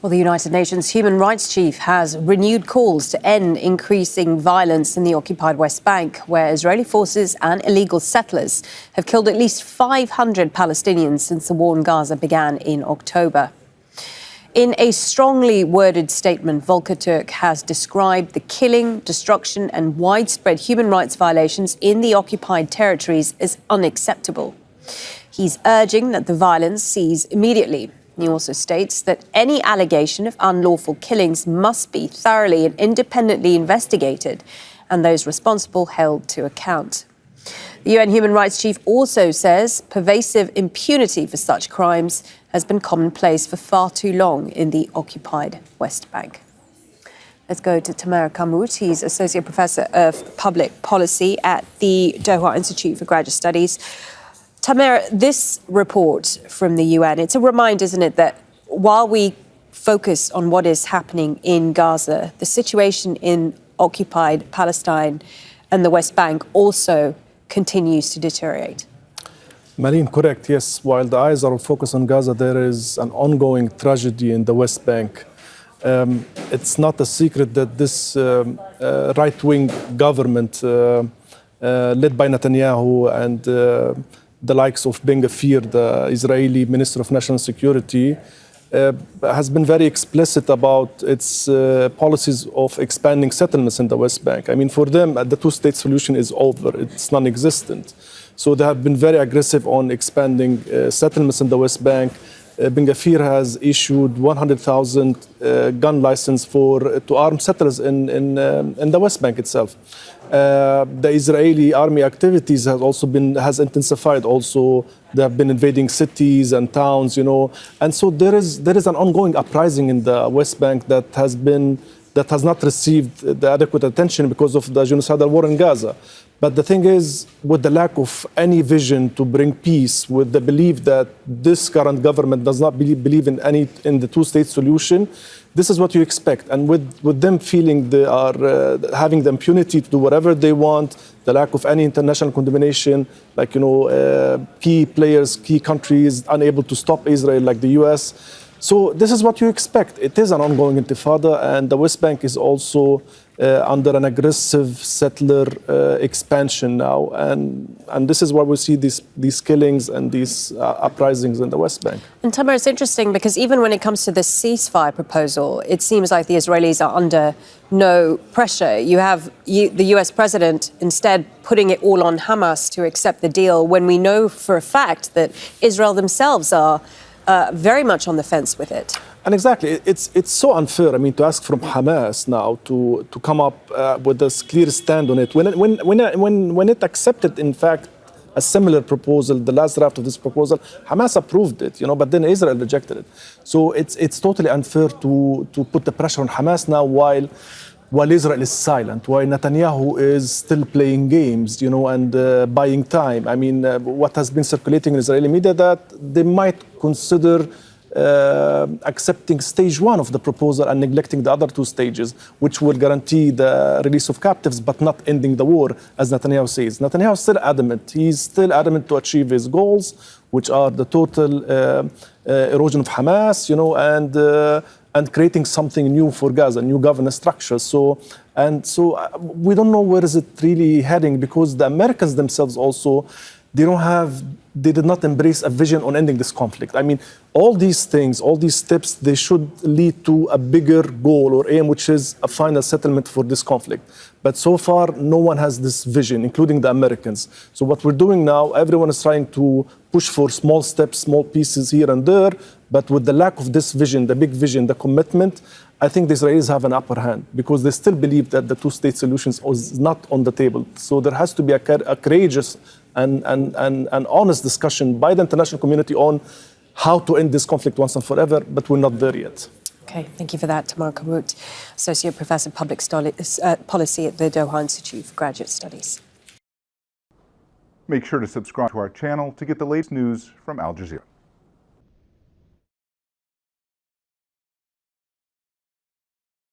Well, the United Nations Human Rights Chief has renewed calls to end increasing violence in the occupied West Bank, where Israeli forces and illegal settlers have killed at least 500 Palestinians since the war in Gaza began in October. In a strongly worded statement, Volker Turk has described the killing, destruction and widespread human rights violations in the occupied territories as unacceptable. He's urging that the violence cease immediately. He also states that any allegation of unlawful killings must be thoroughly and independently investigated and those responsible held to account. The UN Human Rights Chief also says pervasive impunity for such crimes has been commonplace for far too long in the occupied West Bank. Let's go to Tamer. He's Associate Professor of Public Policy at the Doha Institute for Graduate Studies. Tamer, this report from the UN, it's a reminder, isn't it, that while we focus on what is happening in Gaza, the situation in occupied Palestine and the West Bank also continues to deteriorate. Marine, correct, yes. While the eyes are focused on Gaza, there is an ongoing tragedy in the West Bank. It's not a secret that this right-wing government led by Netanyahu and the likes of Ben Gvir, the Israeli Minister of National Security, has been very explicit about its policies of expanding settlements in the West Bank. I mean, for them, the two-state solution is over. It's non-existent. So they have been very aggressive on expanding settlements in the West Bank. Ben Gvir has issued 100,000 gun license to arm settlers in the West Bank itself. The Israeli army activities has intensified. Also, they have been invading cities and towns, and so there is an ongoing uprising in the West Bank that has not received the adequate attention because of the genocidal war in Gaza. But the thing is, with the lack of any vision to bring peace, with the belief that this current government does not believe in the two-state solution, this is what you expect. And with them feeling they are having the impunity to do whatever they want, the lack of any international condemnation, like key players, key countries unable to stop Israel, like the U.S. So this is what you expect. It is an ongoing intifada, and the West Bank is also under an aggressive settler expansion now, and this is why we see these killings and these uprisings in the West Bank. And Tamer, it's interesting because even when it comes to the ceasefire proposal, it seems like the Israelis are under no pressure. You have the US president instead putting it all on Hamas to accept the deal, when we know for a fact that Israel themselves are very much on the fence with it. And exactly, it's so unfair. I mean, to ask from Hamas now to come up with this clear stand on it when it accepted, in fact, a similar proposal, the last draft of this proposal, Hamas approved it, but then Israel rejected it. So it's totally unfair to put the pressure on Hamas now while Israel is silent, while Netanyahu is still playing games, and buying time. I mean, what has been circulating in Israeli media that they might consider accepting stage one of the proposal and neglecting the other two stages, which will guarantee the release of captives but not ending the war, as Netanyahu says. Netanyahu is still adamant. He's still adamant to achieve his goals, which are the total erosion of Hamas, and creating something new for Gaza, new governance structure. So we don't know where is it really heading, because the Americans themselves also, they did not embrace a vision on ending this conflict. I mean, all these things, all these steps, they should lead to a bigger goal or aim, which is a final settlement for this conflict. But so far, no one has this vision, including the Americans. So what we're doing now, everyone is trying to push for small steps, small pieces here and there. But with the lack of this vision, the big vision, the commitment, I think the Israelis have an upper hand, because they still believe that the two-state solution is not on the table. So there has to be a courageous and honest discussion by the international community on how to end this conflict once and forever, but we're not there yet. Okay, thank you for that, Tamer Qarmout, Associate Professor of Public Policy at the Doha Institute for Graduate Studies. Make sure to subscribe to our channel to get the latest news from Al Jazeera.